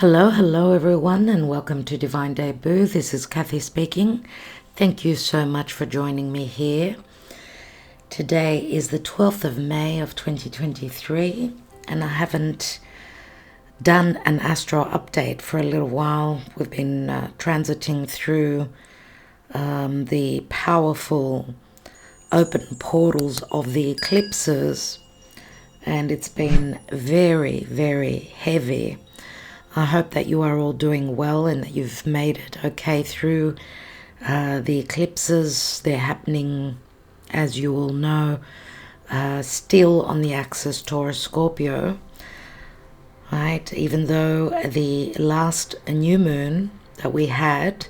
Hello everyone, and welcome to Divine Debut. This is Kathy speaking. Thank you so much for joining me here. Today is the 12th of May of 2023, and I haven't done an astro update for a little while. We've been transiting through the powerful open portals of the eclipses, and it's been very, very heavy. I hope that you are all doing well and that you've made it okay through the eclipses. They're happening, as you all know, still on the axis Taurus Scorpio, right? Even though the last new moon that we had,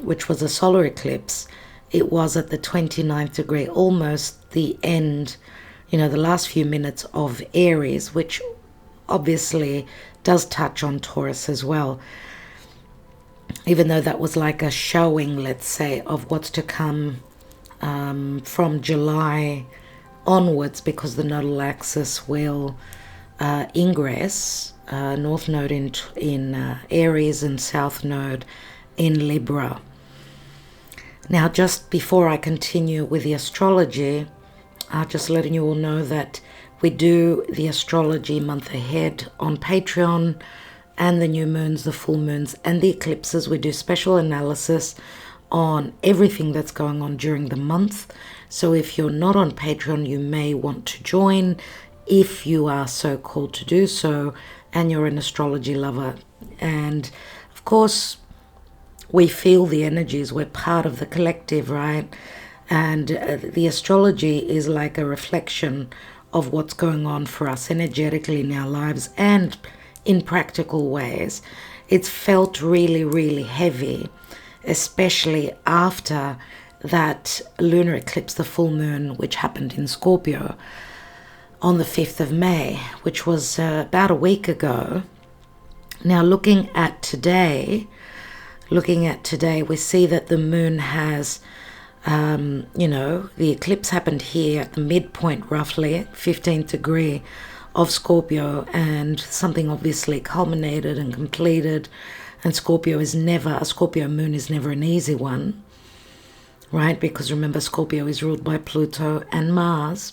which was a solar eclipse, it was at the 29th degree, almost the end, the last few minutes of Aries, which obviously does touch on Taurus as well, even though that was like a showing, let's say, of what's to come from July onwards, because the nodal axis will ingress north node in Aries and south node in Libra. Now, just before I continue with the astrology, just letting you all know that we do the astrology month ahead on Patreon, and the new moons, the full moons, and the eclipses. We do special analysis on everything that's going on during the month. So if you're not on Patreon, you may want to join if you are so called to do so, and you're an astrology lover. And of course, we feel the energies. We're part of the collective, right? And the astrology is like a reflection of what's going on for us energetically in our lives and in practical ways. It's felt really, really heavy, especially after that lunar eclipse, the full moon, which happened in Scorpio on the 5th of May, which was about a week ago. Now, looking at today, we see that the moon has the eclipse happened here at the midpoint, roughly 15th degree of Scorpio, and something obviously culminated and completed. And a Scorpio moon is never an easy one, right? Because remember, Scorpio is ruled by Pluto and Mars.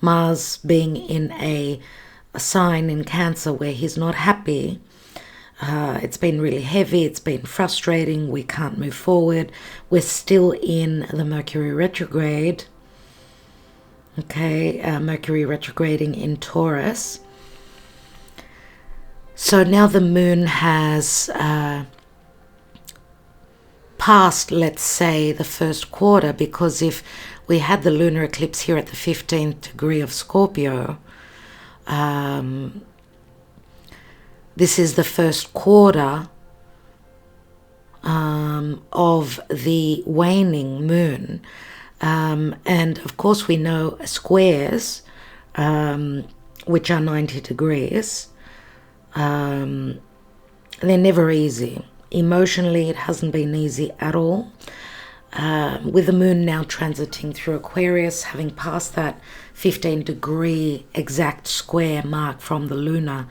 Mars being in a sign in Cancer where he's not happy. It's been really heavy, it's been frustrating, we can't move forward. We're still in the Mercury retrograde. Okay, Mercury retrograding in Taurus. So now the moon has passed, let's say, the first quarter, because if we had the lunar eclipse here at the 15th degree of Scorpio, this is the first quarter of the waning moon. And of course we know squares, which are 90 degrees, they're never easy. Emotionally, it hasn't been easy at all. With the moon now transiting through Aquarius, having passed that 15 degree exact square mark from the lunar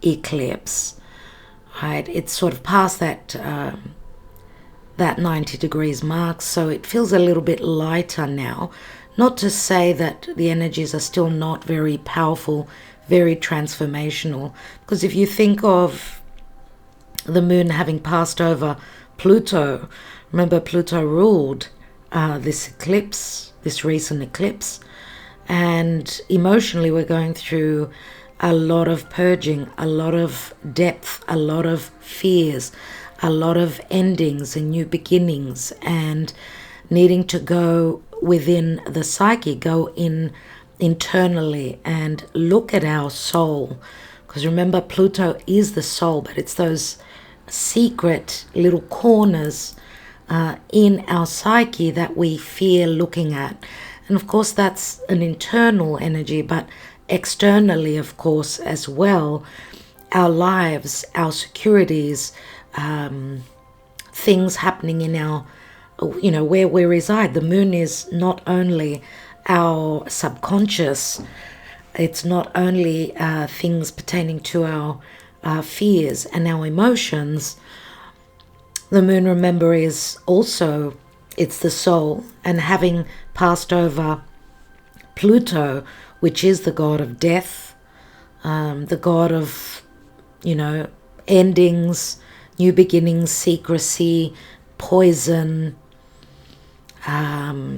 eclipse, right? It's sort of past that 90 degrees mark, so it feels a little bit lighter now. Not to say that the energies are still not very powerful, very transformational, because if you think of the moon having passed over Pluto, remember Pluto ruled this eclipse, this recent eclipse, and emotionally we're going through a lot of purging, a lot of depth, a lot of fears, a lot of endings and new beginnings, and needing to go within the psyche, go in internally and look at our soul. Because remember, Pluto is the soul, but it's those secret little corners in our psyche that we fear looking at. And of course, that's an internal energy, but externally, of course, as well, our lives, our securities, things happening in our, where we reside. The moon is not only our subconscious, it's not only things pertaining to our fears and our emotions. The moon, remember, is also, it's the soul, and having passed over Pluto, which is the god of death, the god of, endings, new beginnings, secrecy, poison, a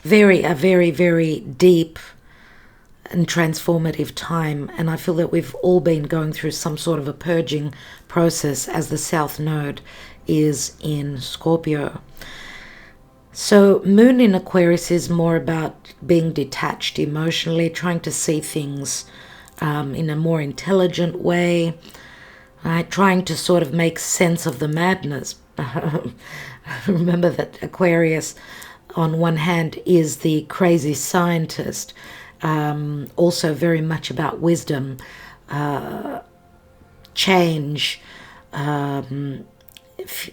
very, very deep and transformative time. And I feel that we've all been going through some sort of a purging process as the South Node is in Scorpio. So Moon in Aquarius is more about being detached emotionally, trying to see things in a more intelligent way, right? Trying to sort of make sense of the madness. Remember that Aquarius, on one hand, is the crazy scientist, also very much about wisdom, change,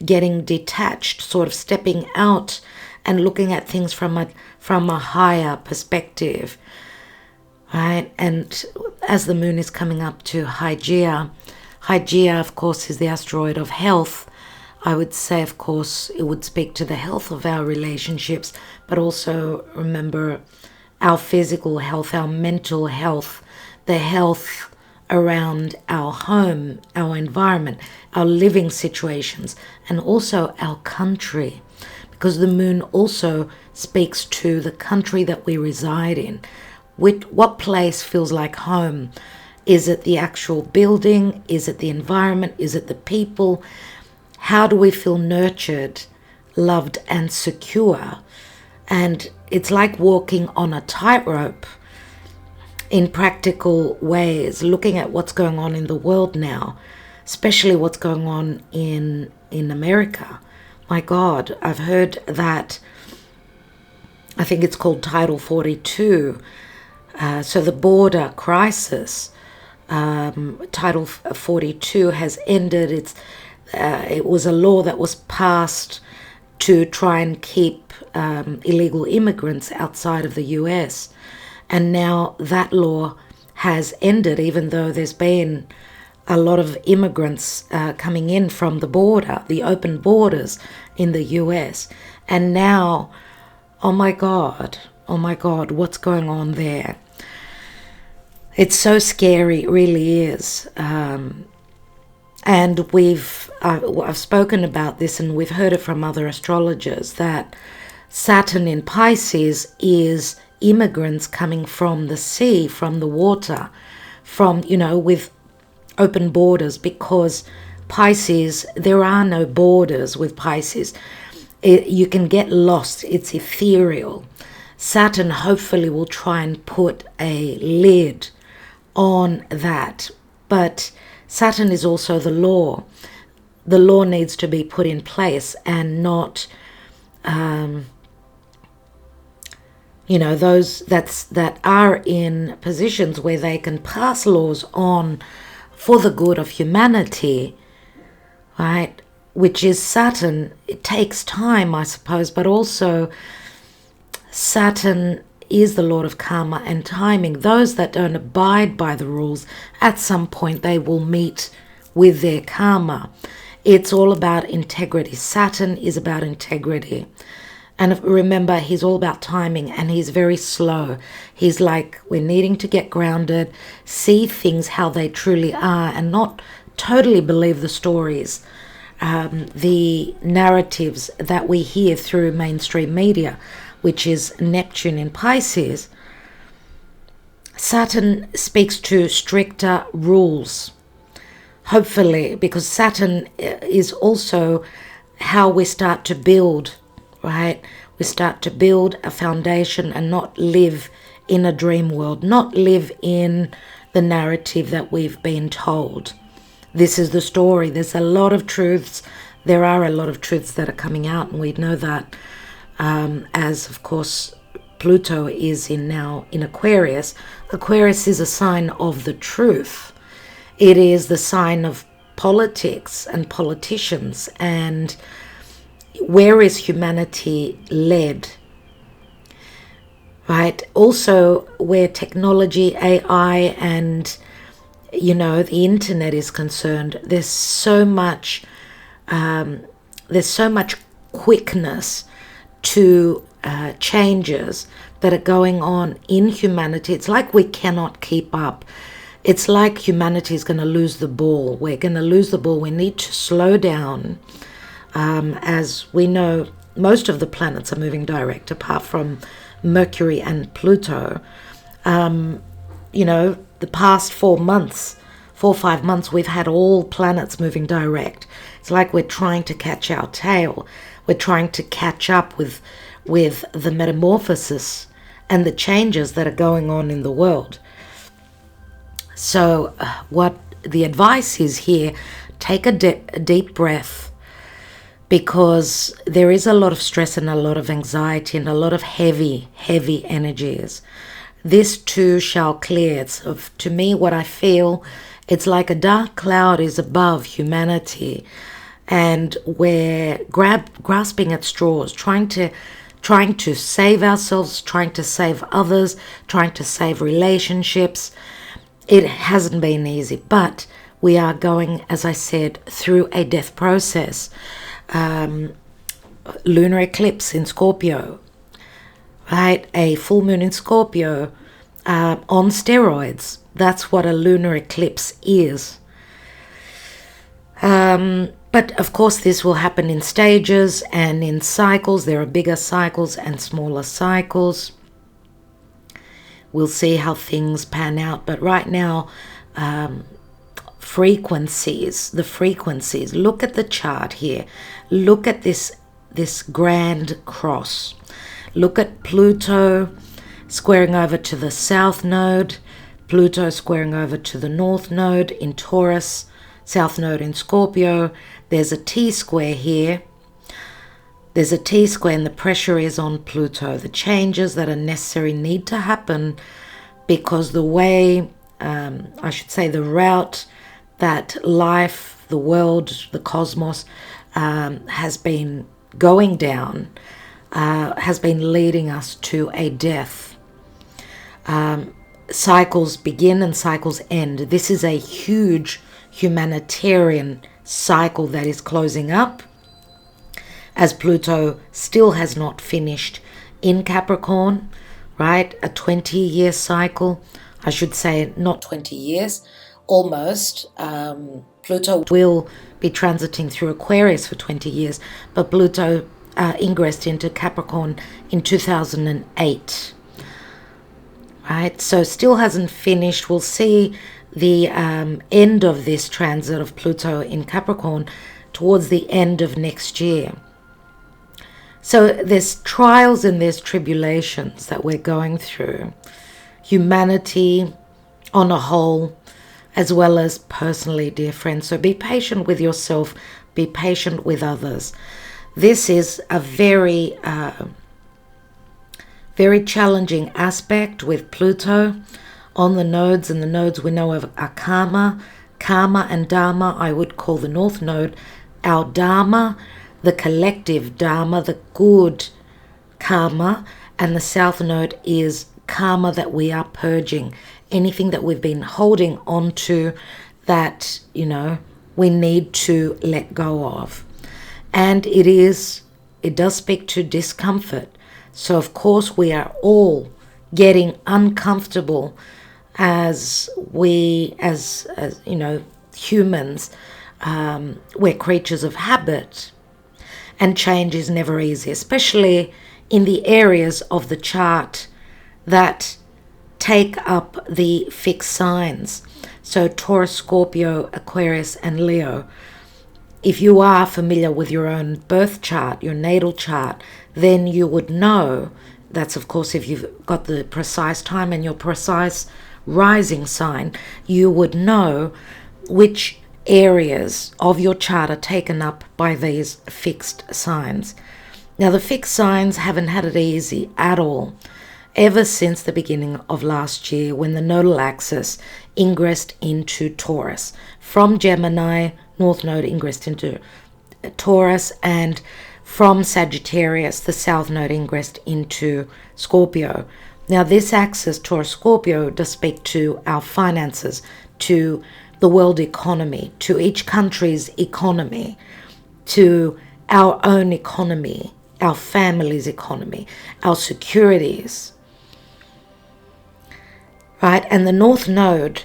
getting detached, sort of stepping out and looking at things from a higher perspective, right? And as the moon is coming up to Hygeia, of course, is the asteroid of health. I would say, of course, it would speak to the health of our relationships, but also remember our physical health, our mental health, the health around our home, our environment, our living situations, and also our country. Because the moon also speaks to the country that we reside in. What place feels like home? Is it the actual building? Is it the environment? Is it the people? How do we feel nurtured, loved, and secure? And it's like walking on a tightrope in practical ways, looking at what's going on in the world now, especially what's going on in America. My God, I've heard that, I think it's called Title 42, so the border crisis, Title 42 has ended. It was a law that was passed to try and keep illegal immigrants outside of the US. And now that law has ended, even though there's been a lot of immigrants coming in from the border, the open borders in the US. And now, oh my God, what's going on there? It's so scary, it really is. And I've spoken about this, and we've heard it from other astrologers, that Saturn in Pisces is immigrants coming from the sea, from the water, from, with open borders, because Pisces, there are no borders with Pisces. You can get lost. It's ethereal. Saturn hopefully will try and put a lid on that. But Saturn is also the law. The law needs to be put in place, and not, those that are in positions where they can pass laws on for the good of humanity, right? Which is Saturn. It takes time, I suppose, but also Saturn is the Lord of karma and timing. Those that don't abide by the rules, at some point they will meet with their karma. It's all about integrity. Saturn is about integrity. And remember, he's all about timing, and he's very slow. He's like, we're needing to get grounded, see things how they truly are, and not totally believe the stories, the narratives that we hear through mainstream media, which is Neptune in Pisces. Saturn speaks to stricter rules, hopefully, because Saturn is also how we start to build, right? We start to build a foundation and not live in a dream world, not live in the narrative that we've been told. This is the story. There's a lot of truths. There are a lot of truths that are coming out, and we know that as, of course, Pluto is now in Aquarius. Aquarius is a sign of the truth. It is the sign of politics and politicians, and where is humanity led, right? Also where technology, AI, and you know, the internet is concerned, there's so much quickness to changes that are going on in humanity. It's like we cannot keep up. It's like humanity is going to lose the ball. We're going to lose the ball. We need to slow down. As we know, most of the planets are moving direct, apart from Mercury and Pluto. You know, the past 4 or 5 months, we've had all planets moving direct. It's like we're trying to catch our tail. We're trying to catch up with the metamorphosis and the changes that are going on in the world. So what the advice is here, take a deep breath, because there is a lot of stress and a lot of anxiety and a lot of heavy energies. This too shall clear. To me, what I feel, it's like a dark cloud is above humanity, and we're grasping at straws, trying to save ourselves, trying to save others, trying to save relationships. It hasn't been easy, but we are going, as I said, through a death process. Lunar eclipse in Scorpio, right? A full moon in Scorpio on steroids. That's what a lunar eclipse is. But of course, this will happen in stages and in cycles. There are bigger cycles and smaller cycles. We'll see how things pan out. But right now, the frequencies, look at the chart here. Look at this grand cross. Look at Pluto squaring over to the south node, Pluto squaring over to the north node in Taurus, south node in Scorpio. There's a T-square here. There's a T-square, and the pressure is on Pluto. The changes that are necessary need to happen, because the way, the route that life, the world, the cosmos has been going down, has been leading us to a death. Cycles begin and cycles end. This is a huge humanitarian cycle that is closing up, as Pluto still has not finished in Capricorn, right? A 20-year cycle. I should say not 20 years, almost. Pluto will be transiting through Aquarius for 20 years, but Pluto ingressed into Capricorn in 2008. Right, so still hasn't finished. We'll see the end of this transit of Pluto in Capricorn towards the end of next year. So there's trials and there's tribulations that we're going through. Humanity on a whole, as well as personally, dear friends. So be patient with yourself, be patient with others. This is a very challenging aspect with Pluto on the nodes, and the nodes we know of are Karma and Dharma. I would call the North Node our Dharma, the collective Dharma, the good karma, and the South Node is karma that we are purging. Anything that we've been holding on to that, we need to let go of. And it does speak to discomfort. So of course we are all getting uncomfortable as humans. We're creatures of habit, and change is never easy, especially in the areas of the chart that take up the fixed signs. So Taurus, Scorpio, Aquarius, and Leo. If you are familiar with your own birth chart, your natal chart, then you would know, that's of course if you've got the precise time and your precise rising sign, you would know which areas of your chart are taken up by these fixed signs. Now the fixed signs haven't had it easy at all ever since the beginning of last year, when the nodal axis ingressed into Taurus. From Gemini, North Node ingressed into Taurus, and from Sagittarius, the South Node ingressed into Scorpio. Now this axis, Taurus-Scorpio, does speak to our finances, to the world economy, to each country's economy, to our own economy, our family's economy, our securities, right? And the North Node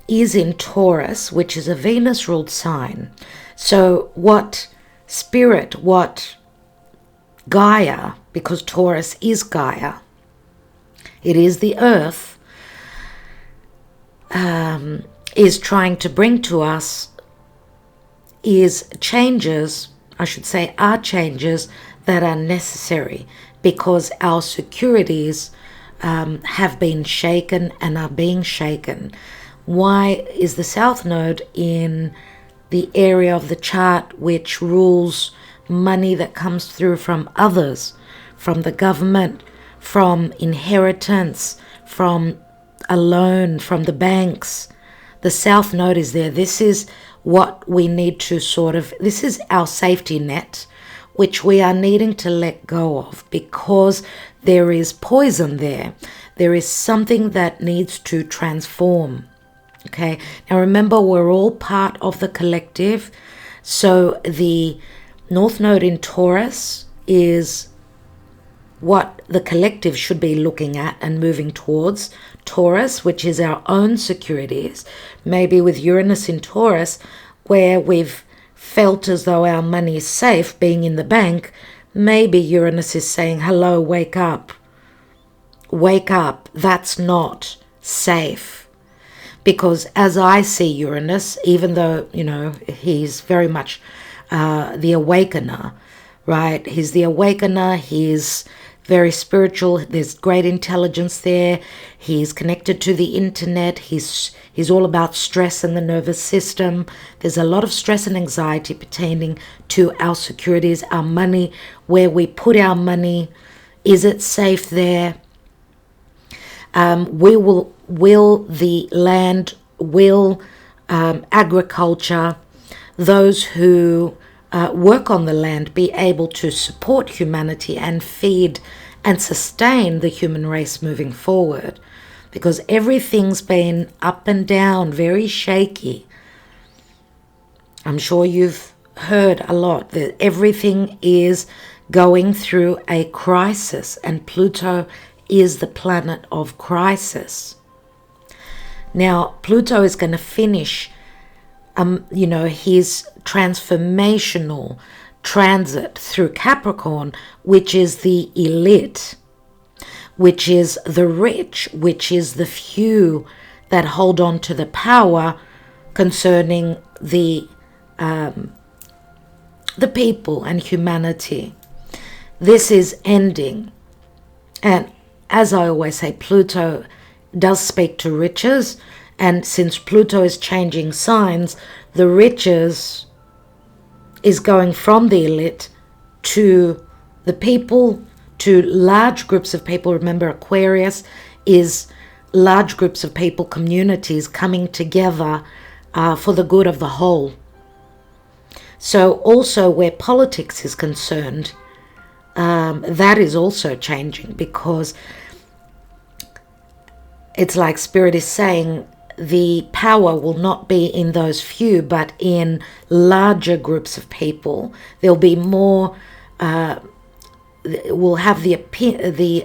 is in Taurus, which is a Venus-ruled sign. So what Spirit, what Gaia, because Taurus is Gaia, it is the earth, is trying to bring to us is changes, I should say, are changes that are necessary because our securities have been shaken and are being shaken. Why is the South Node in the area of the chart which rules money that comes through from others, from the government, from inheritance, from a loan, from the banks? The South Node is there. This is what we need to this is our safety net, which we are needing to let go of because there is poison there. There is something that needs to transform. Okay, now remember, we're all part of the collective. So the North Node in Taurus is what the collective should be looking at and moving towards. Taurus, which is our own securities, maybe with Uranus in Taurus, where we've felt as though our money is safe being in the bank, maybe Uranus is saying, hello, wake up. Wake up, that's not safe. Because as I see Uranus, even though, he's very much the awakener, right? He's the awakener, he's very spiritual, there's great intelligence there, he's connected to the internet, he's all about stress and the nervous system. There's a lot of stress and anxiety pertaining to our securities, our money, where we put our money. Is it safe there? Will the land, will agriculture, those who work on the land be able to support humanity and feed and sustain the human race moving forward? Because everything's been up and down, very shaky. I'm sure you've heard a lot that everything is going through a crisis, and Pluto is the planet of crisis. Now, Pluto is going to finish his transformational transit through Capricorn, which is the elite, which is the rich, which is the few that hold on to the power concerning the people and humanity. This is ending. And as I always say, Pluto does speak to riches, and since Pluto is changing signs, the riches is going from the elite to the people, to large groups of people. Remember, Aquarius is large groups of people, communities coming together for the good of the whole. So also where politics is concerned, that is also changing, because it's like Spirit is saying the power will not be in those few, but in larger groups of people. There'll be more, we'll have the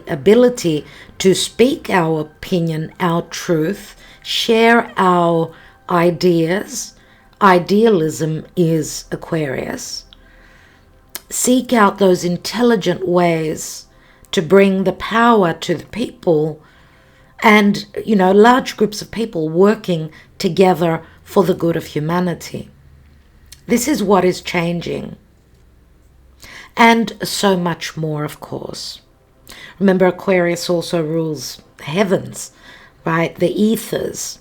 ability to speak our opinion, our truth, share our ideas. Idealism is Aquarius. Seek out those intelligent ways to bring the power to the people, and, large groups of people working together for the good of humanity. This is what is changing. And so much more, of course. Remember, Aquarius also rules the heavens, right? The ethers.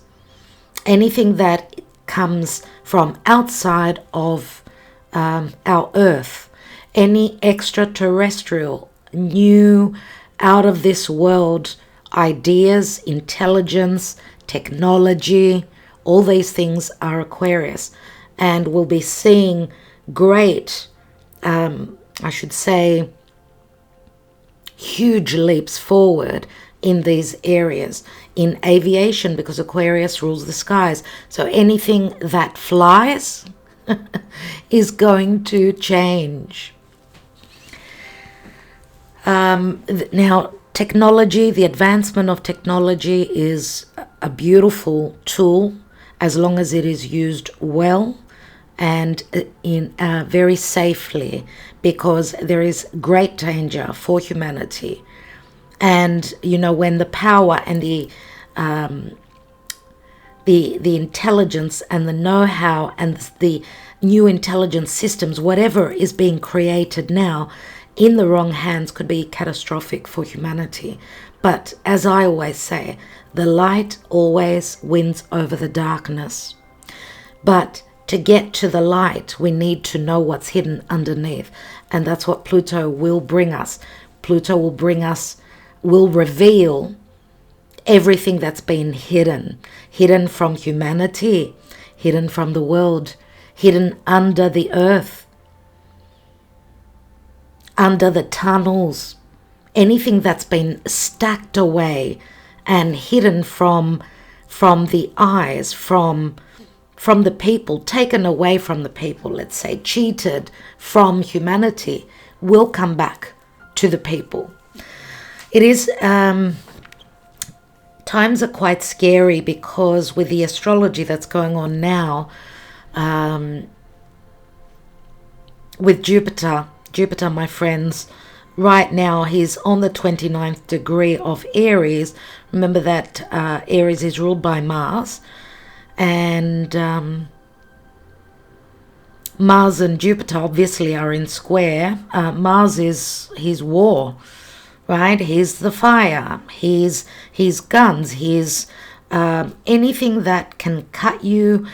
Anything that comes from outside of our earth. Any extraterrestrial, new, out of this world ideas, intelligence, technology, all these things are Aquarius, and we'll be seeing great, I should say, huge leaps forward in these areas. In aviation, because Aquarius rules the skies, so anything that flies is going to change. Now, technology, the advancement of technology is a beautiful tool as long as it is used well and in very safely, because there is great danger for humanity. And when the power and the intelligence and the know-how and the new intelligence systems, whatever is being created now, in the wrong hands could be catastrophic for humanity. But as I always say, the light always wins over the darkness. But to get to the light, we need to know what's hidden underneath. And that's what Pluto will bring us. Pluto will reveal everything that's been hidden from humanity, hidden from the world, hidden under the earth, under the tunnels, anything that's been stacked away and hidden from the eyes, from the people, taken away from the people, let's say, cheated from humanity, will come back to the people. It is, times are quite scary, because with the astrology that's going on now, with Jupiter, my friends, right now he's on the 29th degree of Aries. Remember that Aries is ruled by Mars, and Mars and Jupiter obviously are in square. Mars is his war, right? He's the fire, he's guns, he's anything that can cut you,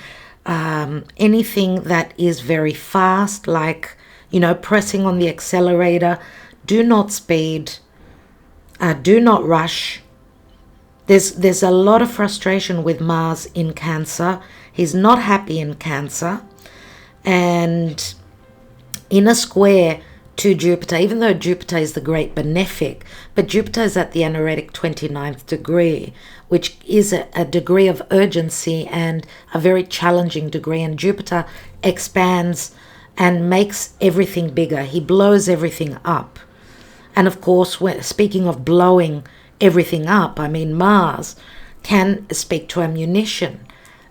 anything that is very fast, like pressing on the accelerator. Do not speed, do not rush. There's a lot of frustration with Mars in Cancer. He's not happy in Cancer, and in a square to Jupiter, even though Jupiter is the great benefic, but Jupiter is at the anaretic 29th degree, which is a degree of urgency and a very challenging degree, and Jupiter expands and makes everything bigger. He blows everything up. And of course, speaking of blowing everything up, I mean, Mars can speak to ammunition,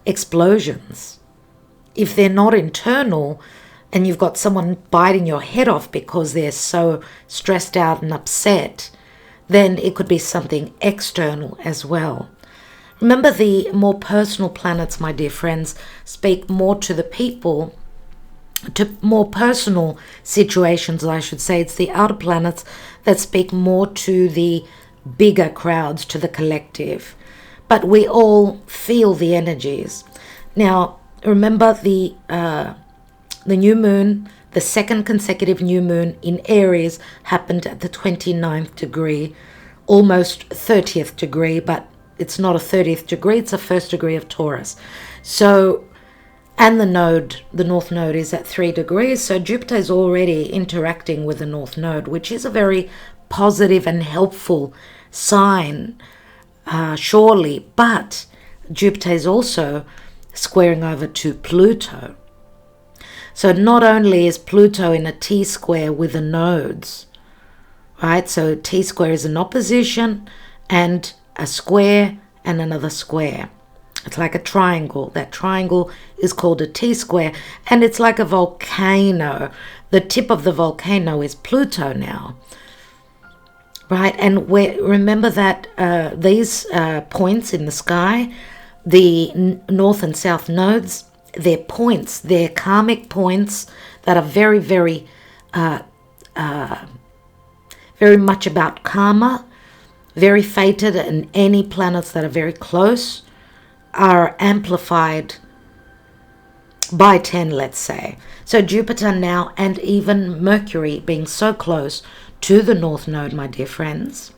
explosions. If they're not internal, and you've got someone biting your head off because they're so stressed out and upset, then it could be something external as well. Remember, the more personal planets, my dear friends, speak more to the people, to more personal situations, I should say. It's the outer planets that speak more to the bigger crowds, to the collective. But we all feel the energies. Now, remember the new moon, the second consecutive new moon in Aries happened at the 29th degree, almost 30th degree, but it's not a 30th degree, it's a first degree of Taurus. So, and the North Node is at 3 degrees, so Jupiter is already interacting with the North Node, which is a very positive and helpful sign, surely. But Jupiter is also squaring over to Pluto. So not only is Pluto in a T-square with the nodes, right? So T-square is an opposition and a square and another square. It's like a triangle. That triangle is called a T-square, and it's like a volcano. The tip of the volcano is Pluto now, right? And remember that these points in the sky, the north and south nodes, they're points, they're karmic points that are very, very, very much about karma, very fated, and any planets that are very close are amplified by 10, let's say. So Jupiter now, and even Mercury being so close to the North Node, my dear friends.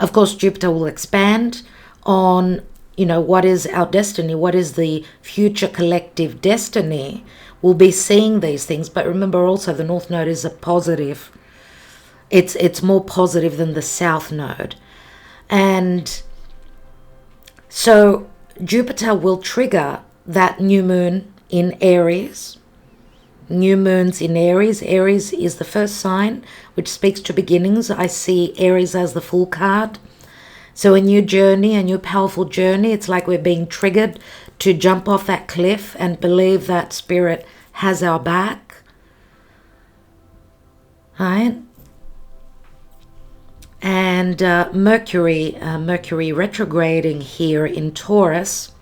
Of course, Jupiter will expand on, what is our destiny, what is the future collective destiny. We'll be seeing these things, but remember also the North Node is a positive. It's more positive than the South Node. And so Jupiter will trigger that new moon in Aries. New moons in Aries. Aries is the first sign, which speaks to beginnings. I see Aries as the Fool card. So a new journey, a new powerful journey. It's like we're being triggered to jump off that cliff and believe that Spirit has our back. Right? And Mercury retrograding here in Taurus.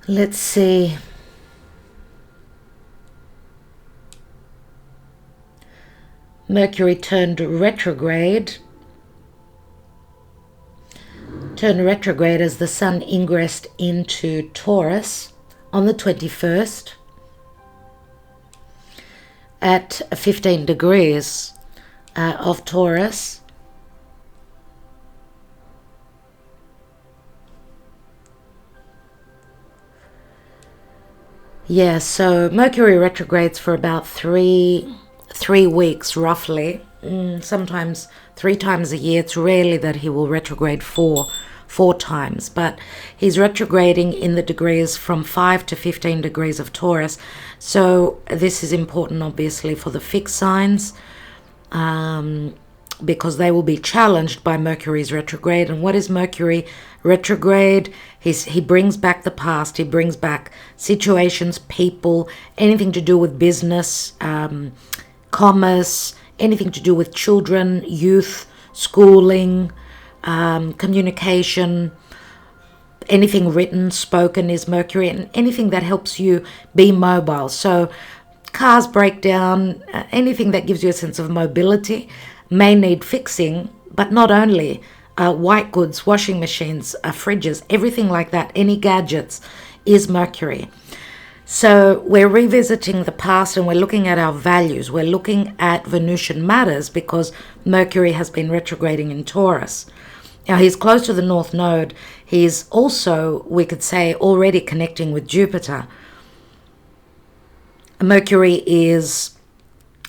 Let's see. Mercury turned retrograde. Turned retrograde as the Sun ingressed into Taurus on the 21st at 15 degrees of Taurus. Yeah, so Mercury retrogrades for about three weeks roughly. Sometimes 3 times a year. It's rarely that he will retrograde four times, but he's retrograding in the degrees from 5 to 15 degrees of Taurus. So this is important obviously for the fixed signs, because they will be challenged by Mercury's retrograde. And what is Mercury retrograde? He brings back the past. He brings back situations, people, anything to do with business, commerce, anything to do with children, youth, schooling, communication, anything written, spoken is Mercury, and anything that helps you be mobile. So cars break down, anything that gives you a sense of mobility may need fixing, but not only white goods, washing machines, fridges, everything like that, any gadgets is Mercury. So we're revisiting the past and we're looking at our values. We're looking at Venusian matters because Mercury has been retrograding in Taurus. Now he's close to the North Node. He's also, we could say, already connecting with Jupiter. Mercury is,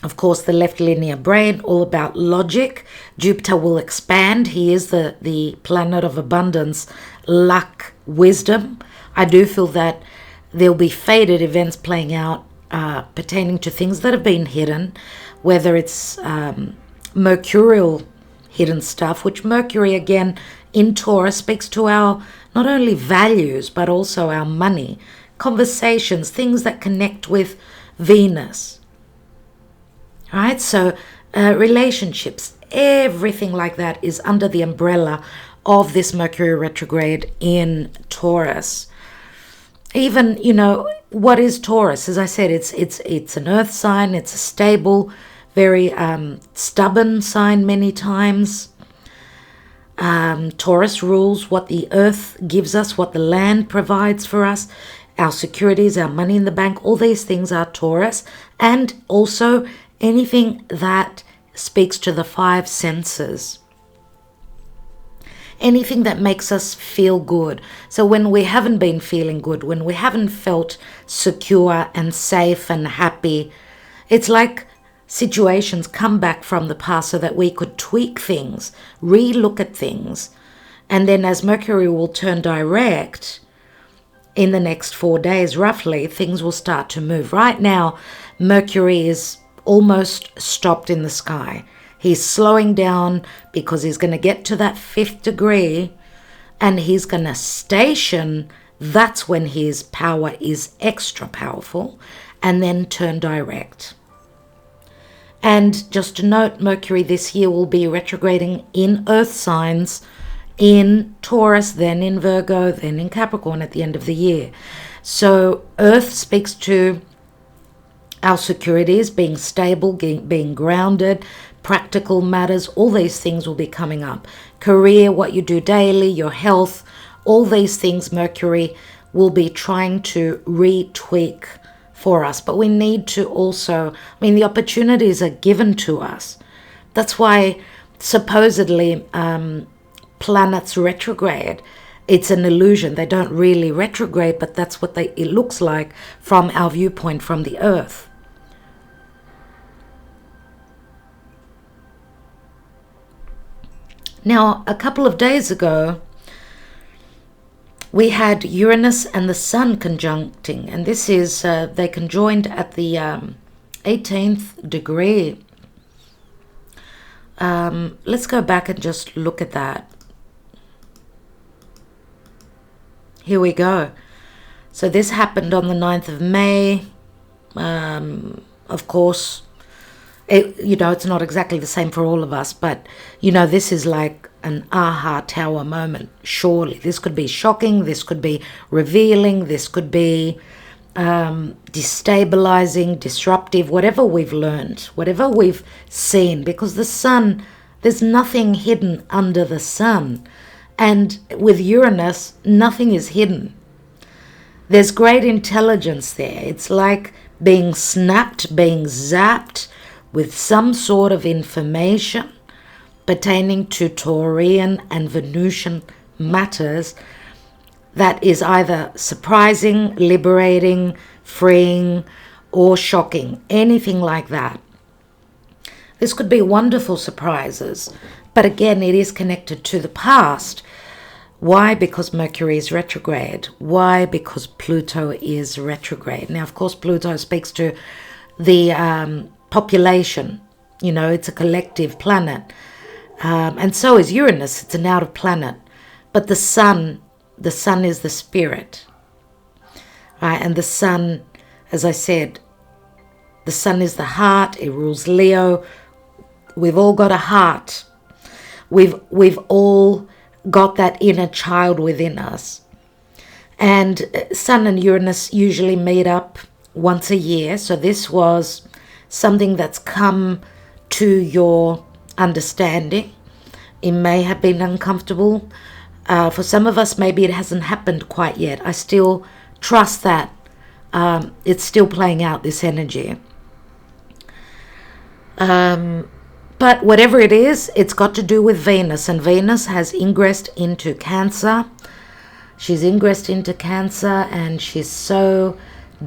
of course, the left linear brain, all about logic. Jupiter will expand. He is the planet of abundance, luck, wisdom. I do feel that there'll be fated events playing out pertaining to things that have been hidden, whether it's mercurial hidden stuff, which Mercury, again, in Taurus speaks to our not only values, but also our money, conversations, things that connect with Venus. Right? So relationships, everything like that is under the umbrella of this Mercury retrograde in Taurus. Even, what is Taurus? As I said, it's an earth sign. It's a stable, very stubborn sign many times. Taurus rules what the earth gives us, what the land provides for us, our securities, our money in the bank. All these things are Taurus. And also anything that speaks to the 5 senses. Anything that makes us feel good. So when we haven't been feeling good, when we haven't felt secure and safe and happy, it's like situations come back from the past so that we could tweak things, re-look at things. And then as Mercury will turn direct in the next 4 days, roughly, things will start to move. Right now, Mercury is almost stopped in the sky. He's slowing down because he's going to get to that 5th degree and he's going to station. That's when his power is extra powerful, and then turn direct. And just to note, Mercury this year will be retrograding in earth signs, in Taurus, then in Virgo, then in Capricorn at the end of the year. So earth speaks to our securities, being stable, being grounded, practical matters, all these things will be coming up. Career, what you do daily, your health, all these things Mercury will be trying to retweak for us. But we need to also, the opportunities are given to us. That's why supposedly planets retrograde. It's an illusion. They don't really retrograde, but that's what it looks like from our viewpoint from the Earth. Now, a couple of days ago, we had Uranus and the Sun conjuncting, and this is, they conjoined at the 18th degree. Let's go back and just look at that. Here we go. So this happened on the 9th of May. Of course, it's not exactly the same for all of us, but, this is like an aha tower moment, surely. This could be shocking, this could be revealing, this could be destabilizing, disruptive, whatever we've learned, whatever we've seen, because the sun, there's nothing hidden under the sun. And with Uranus, nothing is hidden. There's great intelligence there. It's like being snapped, being zapped with some sort of information pertaining to Taurian and Venusian matters that is either surprising, liberating, freeing, or shocking, anything like that. This could be wonderful surprises, but again, it is connected to the past. Why? Because Mercury is retrograde. Why? Because Pluto is retrograde. Now, of course, Pluto speaks to the population. It's a collective planet. And so is Uranus. It's an outer planet. But the sun is the spirit. Right? And the sun, as I said, the sun is the heart. It rules Leo. We've all got a heart. We've all got that inner child within us. And Sun and Uranus usually meet up once a year. So this was something that's come to your understanding. It may have been uncomfortable. For some of us, maybe it hasn't happened quite yet. I still trust that it's still playing out, this energy. But whatever it is, it's got to do with Venus. And Venus has ingressed into Cancer. She's ingressed into Cancer, and she's so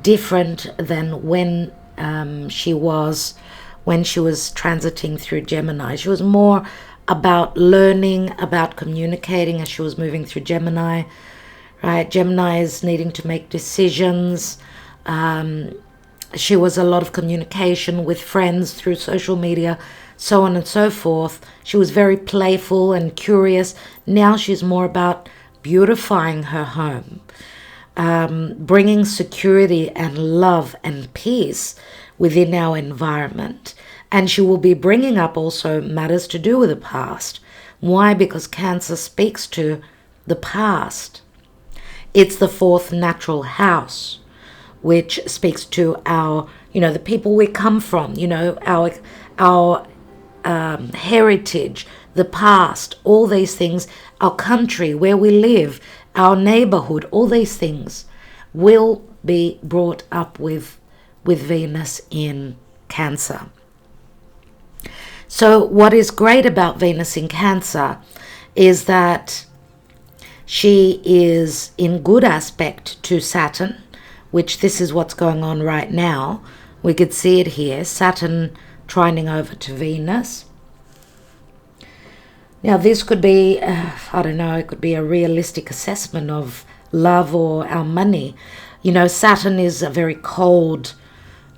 different than when she was transiting through Gemini. She was more about learning, about communicating as she was moving through Gemini. Right? Gemini is needing to make decisions. She was a lot of communication with friends through social media, so on and so forth. She was very playful and curious. Now she's more about beautifying her home, bringing security and love and peace within our environment. And she will be bringing up also matters to do with the past. Why? Because Cancer speaks to the past. It's the fourth natural house, which speaks to our, the people we come from, our heritage, the past, all these things, our country, where we live, our neighborhood, all these things will be brought up with Venus in Cancer. So what is great about Venus in Cancer is that she is in good aspect to Saturn, which this is what's going on right now. We could see it here, Saturn trining over to Venus. Now this could be, it could be a realistic assessment of love or our money. Saturn is a very cold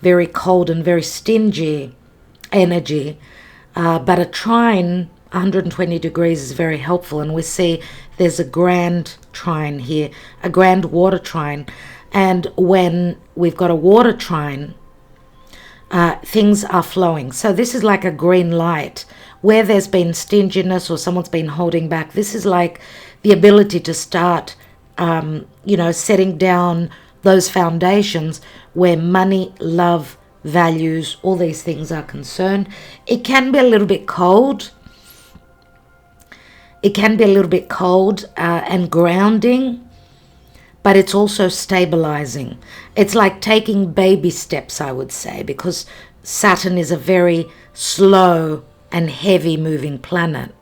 and very stingy energy, but a trine 120 degrees is very helpful, and we see there's a grand trine here, a grand water trine. And when we've got a water trine, things are flowing. So this is like a green light. Where there's been stinginess or someone's been holding back, this is like the ability to start, setting down those foundations where money, love, values, all these things are concerned. It can be a little bit cold. It can be a little bit cold and grounding, but it's also stabilizing. It's like taking baby steps, I would say, because Saturn is a very slow and heavy moving planet.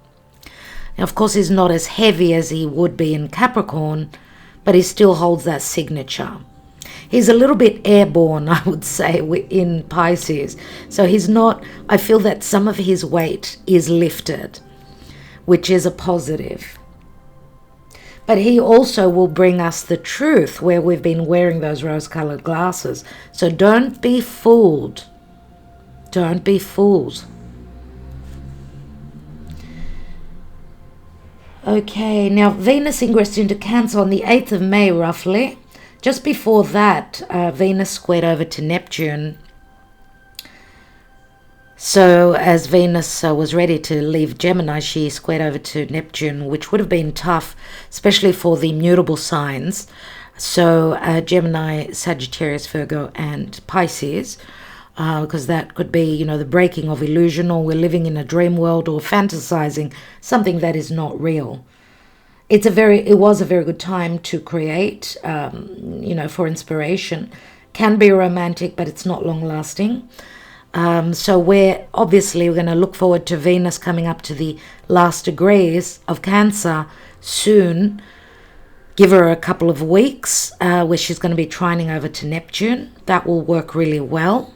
Now, of course, he's not as heavy as he would be in Capricorn, but he still holds that signature. He's a little bit airborne, I would say, in Pisces. So he's not, I feel that some of his weight is lifted. which is a positive. But he also will bring us the truth where we've been wearing those rose-colored glasses. So don't be fooled. Don't be fooled. Okay, now Venus ingressed into Cancer on the 8th of May, roughly. Just before that, Venus squared over to Neptune. So as Venus was ready to leave Gemini, she squared over to Neptune, which would have been tough, especially for the mutable signs. So Gemini, Sagittarius, Virgo, and Pisces, because that could be, you know, the breaking of illusion, or we're living in a dream world, or fantasizing something that is not real. It was a very good time to create, you know, for inspiration. Can be romantic, but it's not long lasting. So we're going to look forward to Venus coming up to the last degrees of Cancer soon. Give her a couple of weeks where she's going to be trining over to Neptune. That will work really well.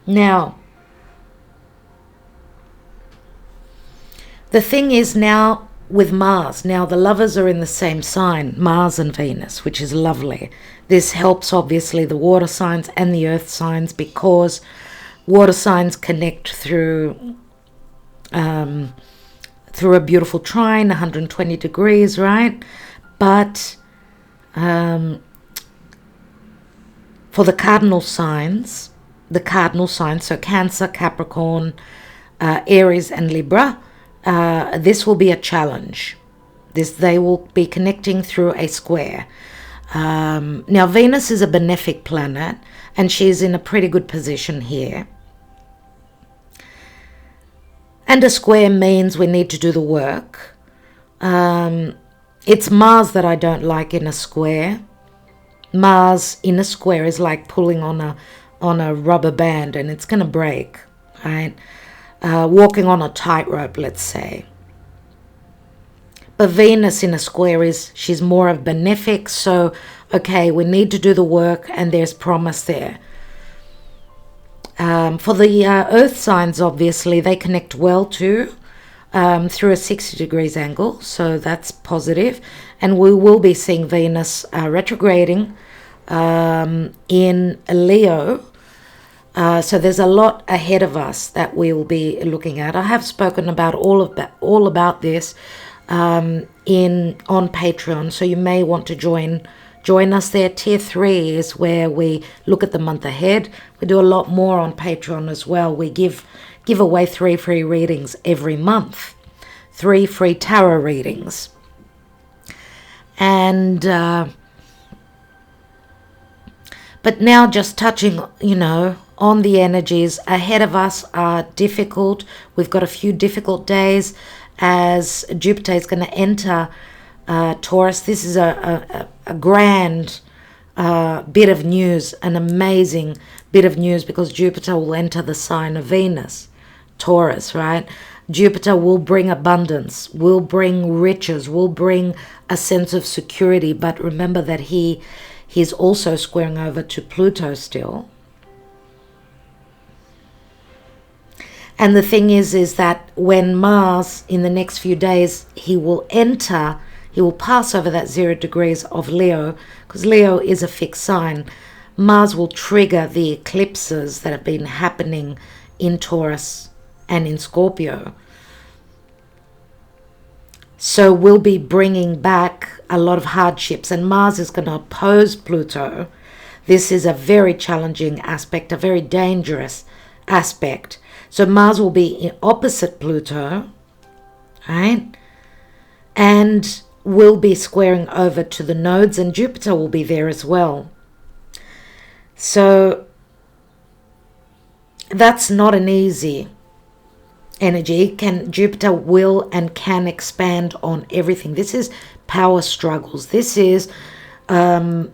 Now, the thing is now with Mars, now the lovers are in the same sign, Mars and Venus, which is lovely. This helps obviously the water signs and the earth signs, because water signs connect through a beautiful trine, 120 degrees, right? But for the cardinal signs, so Cancer, Capricorn, Aries and Libra, this will be a challenge. They will be connecting through a square. Now Venus is a benefic planet, and she's in a pretty good position here. And a square means we need to do the work. It's Mars that I don't like in a square. Mars in a square is like pulling on a rubber band, and it's going to break, right? Walking on a tightrope, let's say. But Venus in a square she's more of benefic, so okay, we need to do the work, and there's promise there. For the earth signs, obviously, they connect well too, through a 60 degrees angle, so that's positive. And we will be seeing Venus retrograding in Leo. So there's a lot ahead of us that we will be looking at. I have spoken about all about this on Patreon, so you may want to join us there. Tier 3 is where we look at the month ahead. We do a lot more on Patreon as well. We give away 3 free readings every month, 3 free tarot readings. And but now just touching, on the energies ahead of us are difficult. We've got a few difficult days as Jupiter is going to enter Taurus. This is a grand bit of news, an amazing bit of news, because Jupiter will enter the sign of Venus, Taurus, right? Jupiter will bring abundance, will bring riches, will bring a sense of security. But remember that he's also squaring over to Pluto still. And the thing is that when Mars, in the next few days, he will pass over that 0 degrees of Leo, because Leo is a fixed sign. Mars will trigger the eclipses that have been happening in Taurus and in Scorpio. So we'll be bringing back a lot of hardships, and Mars is going to oppose Pluto. This is a very challenging aspect, a very dangerous aspect. So Mars will be in opposite Pluto, right? And will be squaring over to the nodes, and Jupiter will be there as well. So that's not an easy energy. Jupiter will and can expand on everything. This is power struggles. This is, the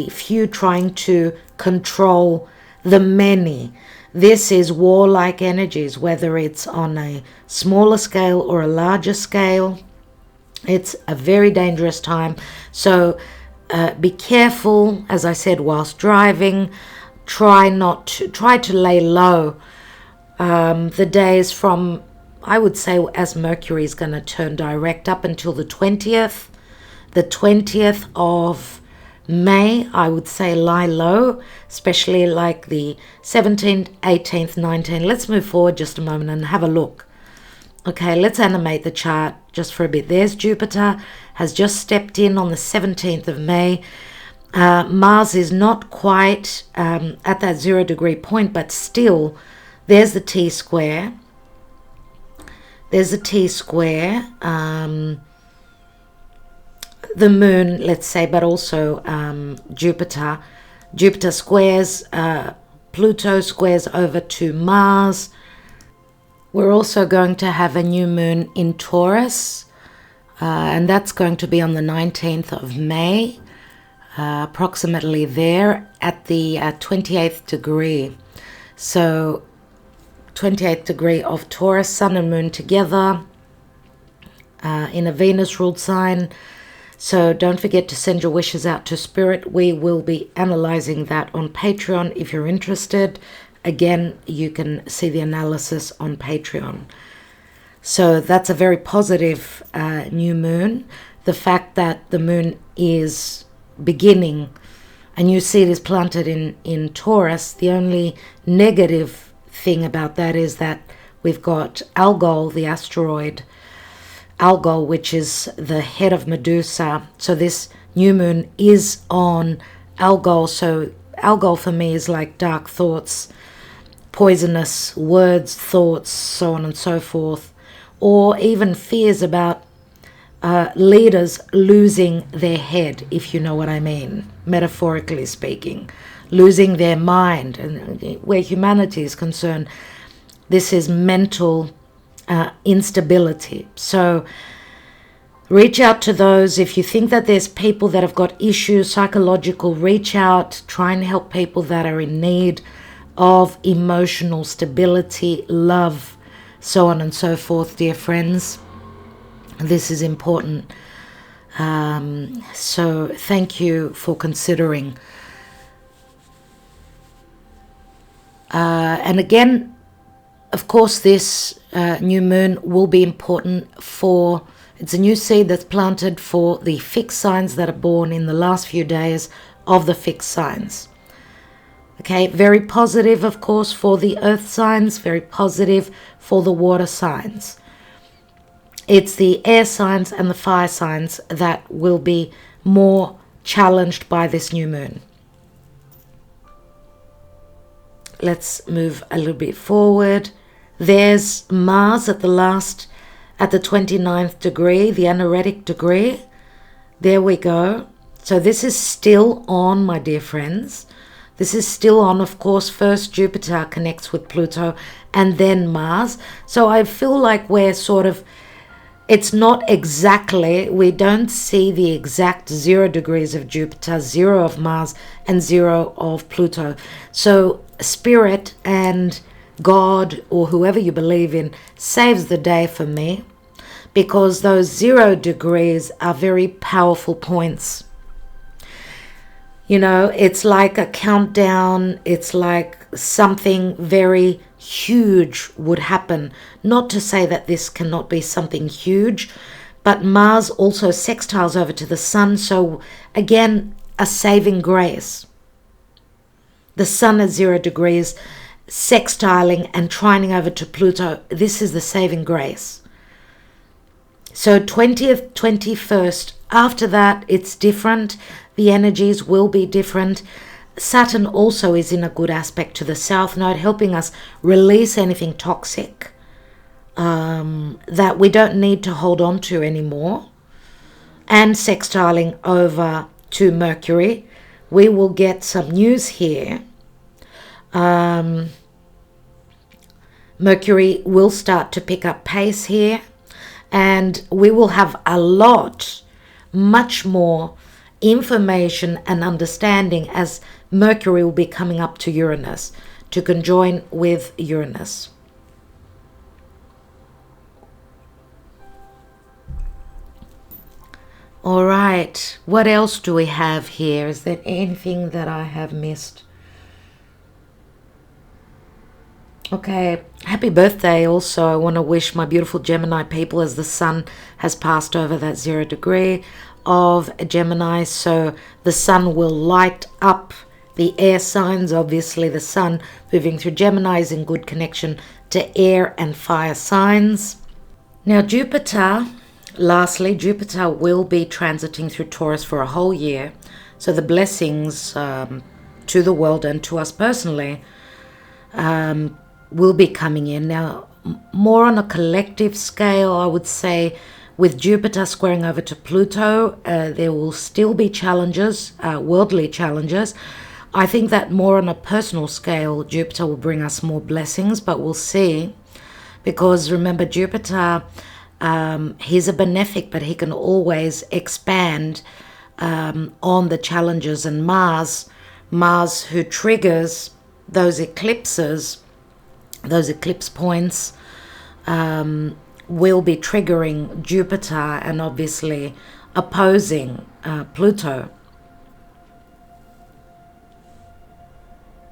few trying to control the many. This is warlike energies, whether it's on a smaller scale or a larger scale. It's a very dangerous time. So be careful, as I said, whilst driving. try to lay low. The days from, I would say, as Mercury is going to turn direct up until the 20th. The 20th of May, I would say lie low, especially like the 17th, 18th, 19th. Let's move forward just a moment and have a look. Okay, let's animate the chart just for a bit. There's Jupiter, has just stepped in on the 17th of May. Mars is not quite at that 0 degree point, but still, there's the T-square. There's a T-square. The moon, let's say, but also Jupiter. Jupiter squares, Pluto squares over to Mars. We're also going to have a new moon in Taurus, and that's going to be on the 19th of May, approximately there at the 28th degree. So 28th degree of Taurus, Sun and Moon together in a Venus-ruled sign. So don't forget to send your wishes out to Spirit. We will be analyzing that on Patreon if you're interested. Again, you can see the analysis on Patreon. So that's a very positive new moon. The fact that the moon is beginning, a new seed is planted in Taurus. The only negative thing about that is that we've got Algol, the asteroid, Algol, which is the head of Medusa. So this new moon is on Algol. So Algol for me is like dark thoughts, poisonous words, thoughts, so on and so forth, or even fears about leaders losing their head, if you know what I mean, metaphorically speaking, losing their mind. And where humanity is concerned, this is mental instability. So reach out to those. If you think that there's people that have got issues, psychological, reach out, try and help people that are in need of emotional stability, love, so on and so forth, dear friends. This is important. So thank you for considering. And again, of course, this new moon will be important for, it's a new seed that's planted for the fixed signs that are born in the last few days of the fixed signs. Okay, very positive, of course, for the earth signs, very positive for the water signs. It's the air signs and the fire signs that will be more challenged by this new moon. Let's move a little bit forward. There's Mars at the 29th degree, the anaretic degree. There we go. So this is still on, my dear friends. This is still on, of course. First Jupiter connects with Pluto and then Mars. So I feel like we're sort of, it's not exactly, we don't see the exact 0 degrees of Jupiter, 0 of Mars, and 0 of Pluto. So Spirit and God, or whoever you believe in, saves the day for me, because those 0 degrees are very powerful points. You know, it's like a countdown. It's like something very huge would happen. Not to say that this cannot be something huge, but Mars also sextiles over to the Sun. So again, a saving grace. The Sun at 0 degrees, sextiling and trining over to Pluto. This is the saving grace. So 20th, 21st, after that, it's different. The energies will be different. Saturn also is in a good aspect to the South Node, helping us release anything toxic that we don't need to hold on to anymore. And sextiling over to Mercury. We will get some news here. Mercury will start to pick up pace here. And we will have a lot, much more information and understanding as Mercury will be coming up to Uranus, to conjoin with Uranus. All right, what else do we have here? Is there anything that I have missed? Okay, happy birthday also. I want to wish my beautiful Gemini people, as the sun has passed over that 0 degree of Gemini. So the sun will light up the air signs. Obviously, the sun moving through Gemini is in good connection to air and fire signs. Now, Jupiter, lastly, Jupiter will be transiting through Taurus for a whole year. So the blessings to the world and to us personally will be coming in. Now, more on a collective scale, I would say, with Jupiter squaring over to Pluto, there will still be challenges, worldly challenges. I think that more on a personal scale, Jupiter will bring us more blessings, but we'll see. Because remember, Jupiter, he's a benefic, but he can always expand on the challenges. And Mars, who triggers those eclipses, those eclipse points, will be triggering Jupiter and obviously opposing Pluto.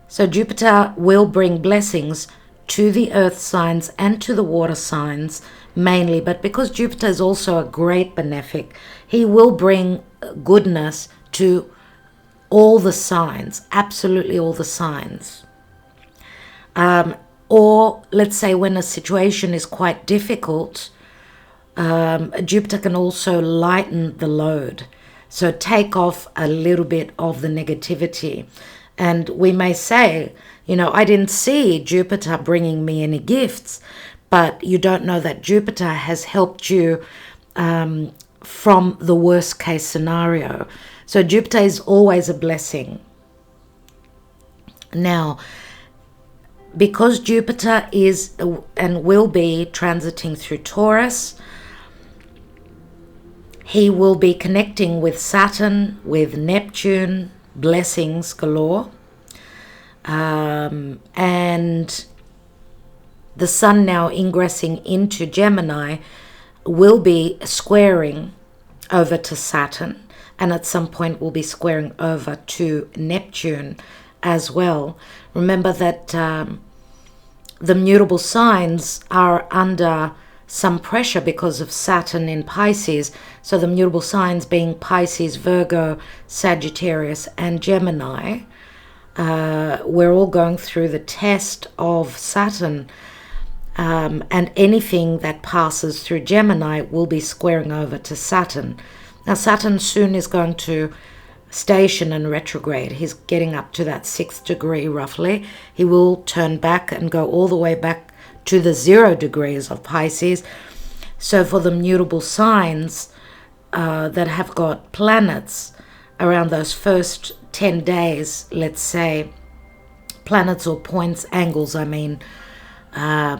So Jupiter will bring blessings to the earth signs and to the water signs mainly, but because Jupiter is also a great benefic, he will bring goodness to all the signs, absolutely all the signs. Or let's say when a situation is quite difficult, Jupiter can also lighten the load. So take off a little bit of the negativity. And we may say, I didn't see Jupiter bringing me any gifts, but you don't know that Jupiter has helped you from the worst case scenario. So Jupiter is always a blessing. Now, because Jupiter is and will be transiting through Taurus, he will be connecting with Saturn, with Neptune, blessings galore. And the sun now ingressing into Gemini will be squaring over to Saturn, and at some point will be squaring over to Neptune as well. Remember that the mutable signs are under some pressure because of Saturn in Pisces. So the mutable signs being Pisces, Virgo, Sagittarius, and Gemini. We're all going through the test of Saturn, and anything that passes through Gemini will be squaring over to Saturn. Now Saturn soon is going to station and retrograde. He's getting up to that 6th degree roughly. He will turn back and go all the way back to the 0 degrees of Pisces. So for the mutable signs that have got planets around those first 10 days, let's say, planets or points, angles, I mean, at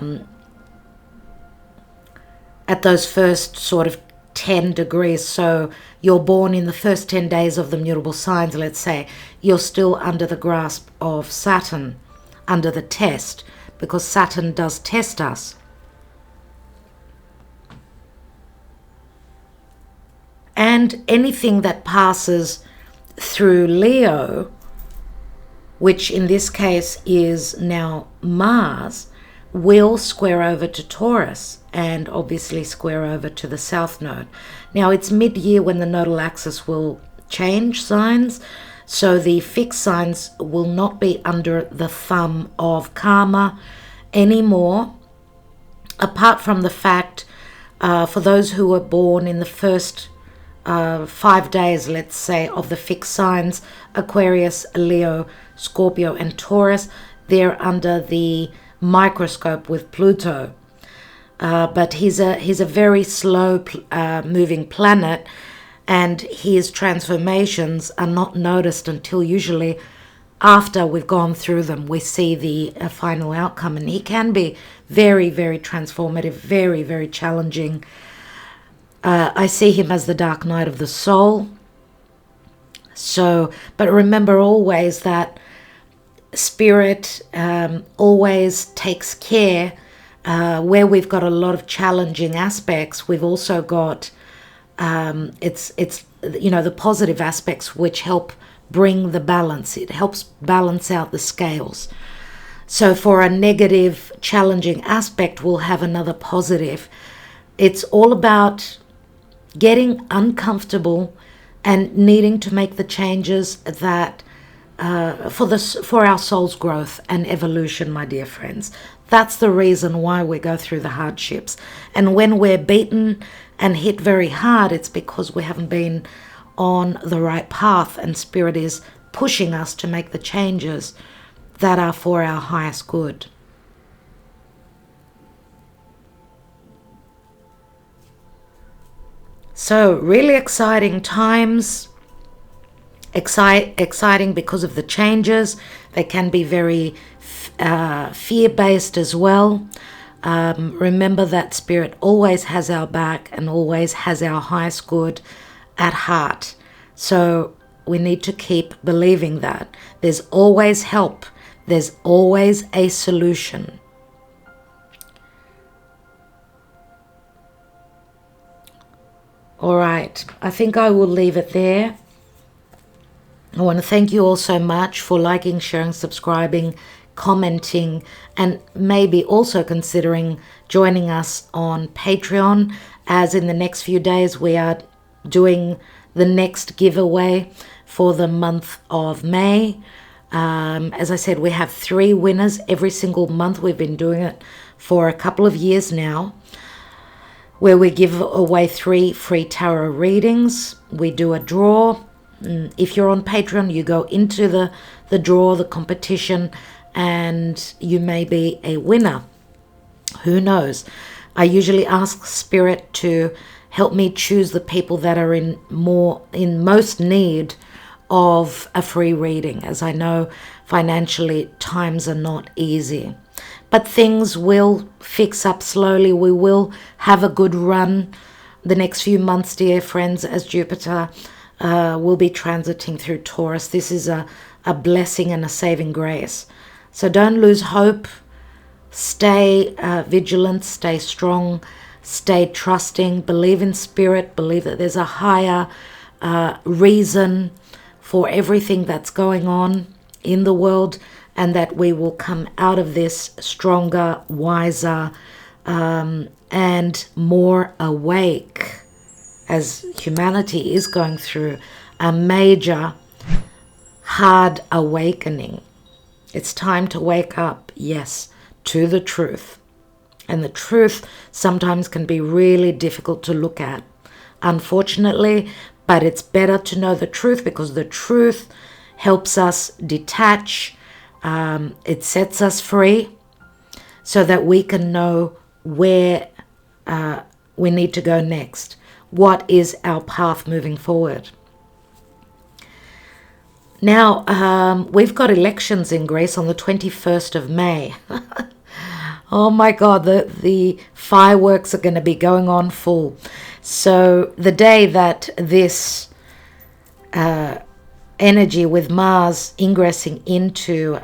those first sort of 10 degrees. So you're born in the first 10 days of the mutable signs, let's say, you're still under the grasp of Saturn, under the test, because Saturn does test us. And anything that passes through Leo, which in this case is now Mars, will square over to Taurus and obviously square over to the South Node. Now it's mid-year when the nodal axis will change signs, so the fixed signs will not be under the thumb of karma anymore, apart from the fact for those who were born in the first 5 days, let's say, of the fixed signs, Aquarius, Leo, Scorpio, and Taurus, they're under the microscope with Pluto. But he's a very slow moving planet, and his transformations are not noticed until usually after we've gone through them. We see the final outcome, and he can be very, very transformative, very, very challenging. I see him as the dark night of the soul. So, but remember always that Spirit always takes care. Where we've got a lot of challenging aspects, we've also got it's the positive aspects which help bring the balance. It helps balance out the scales. So for a negative, challenging aspect, we'll have another positive. It's all about getting uncomfortable and needing to make the changes that for our soul's growth and evolution, my dear friends. That's the reason why we go through the hardships. And when we're beaten and hit very hard, it's because we haven't been on the right path, and Spirit is pushing us to make the changes that are for our highest good. So really exciting times. Exciting because of the changes. They can be very fear-based as well. Remember that Spirit always has our back and always has our highest good at heart. So we need to keep believing that. There's always help. There's always a solution. All right, I think I will leave it there. I want to thank you all so much for liking, sharing, subscribing, commenting, and maybe also considering joining us on Patreon, as in the next few days we are doing the next giveaway for the month of May. As I said, we have 3 winners every single month. We've been doing it for a couple of years now, where we give away 3 free tarot readings. We do a draw. If you're on Patreon, you go into the draw, the competition, and you may be a winner. Who knows? I usually ask Spirit to help me choose the people that are in most need of a free reading, as I know financially times are not easy. But things will fix up slowly. We will have a good run the next few months, dear friends, as Jupiter will be transiting through Taurus. This is a blessing and a saving grace. So don't lose hope. Stay vigilant, stay strong, stay trusting, believe in Spirit, believe that there's a higher reason for everything that's going on in the world, and that we will come out of this stronger, wiser, and more awake, as humanity is going through a major, hard awakening. It's time to wake up, yes, to the truth. And the truth sometimes can be really difficult to look at, unfortunately, but it's better to know the truth, because the truth helps us detach. It sets us free so that we can know where we need to go next. What is our path moving forward? Now, we've got elections in Greece on the 21st of May. Oh my God, the fireworks are going to be going on full. So the day that this energy with Mars ingressing into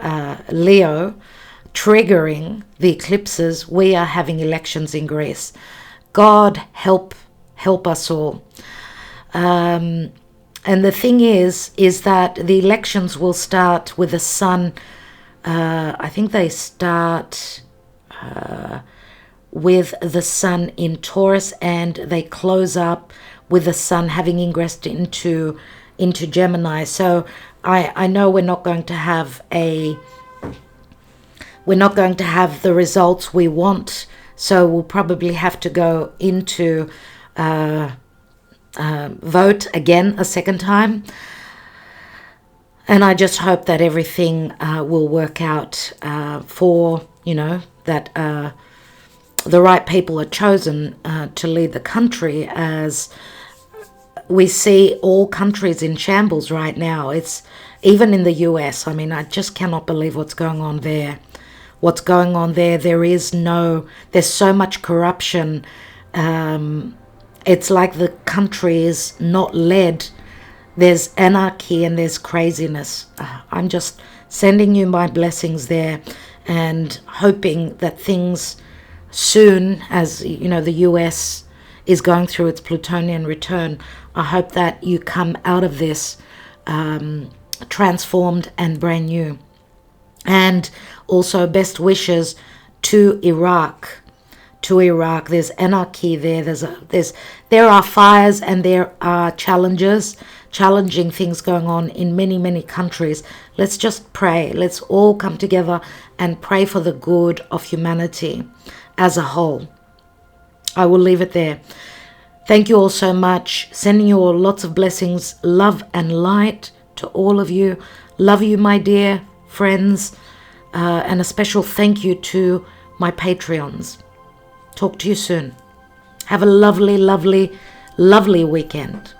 Leo, triggering the eclipses, we are having elections in Greece. God help us all. And the thing is that the elections will start with the sun. I think they start with the sun in Taurus, and they close up with the sun having ingressed into Gemini. So I know we're not going to have the results we want. So we'll probably have to go into vote again a second time. And I just hope that everything will work out for, that the right people are chosen to lead the country, as we see all countries in shambles right now. It's even in the US. I mean, I just cannot believe what's going on there. There's so much corruption. It's like the country is not led. There's anarchy and there's craziness. I'm just sending you my blessings there, and hoping that things soon, as the US is going through its Plutonian return, I hope that you come out of this transformed and brand new. And also best wishes to Iraq. There's anarchy there. There are fires and there are challenging things going on in many, many countries. Let's just pray. Let's all come together and pray for the good of humanity as a whole. I will leave it there. Thank you all so much. Sending you all lots of blessings, love and light to all of you. Love you, my dear friends. And a special thank you to my Patreons. Talk to you soon. Have a lovely, lovely, lovely weekend.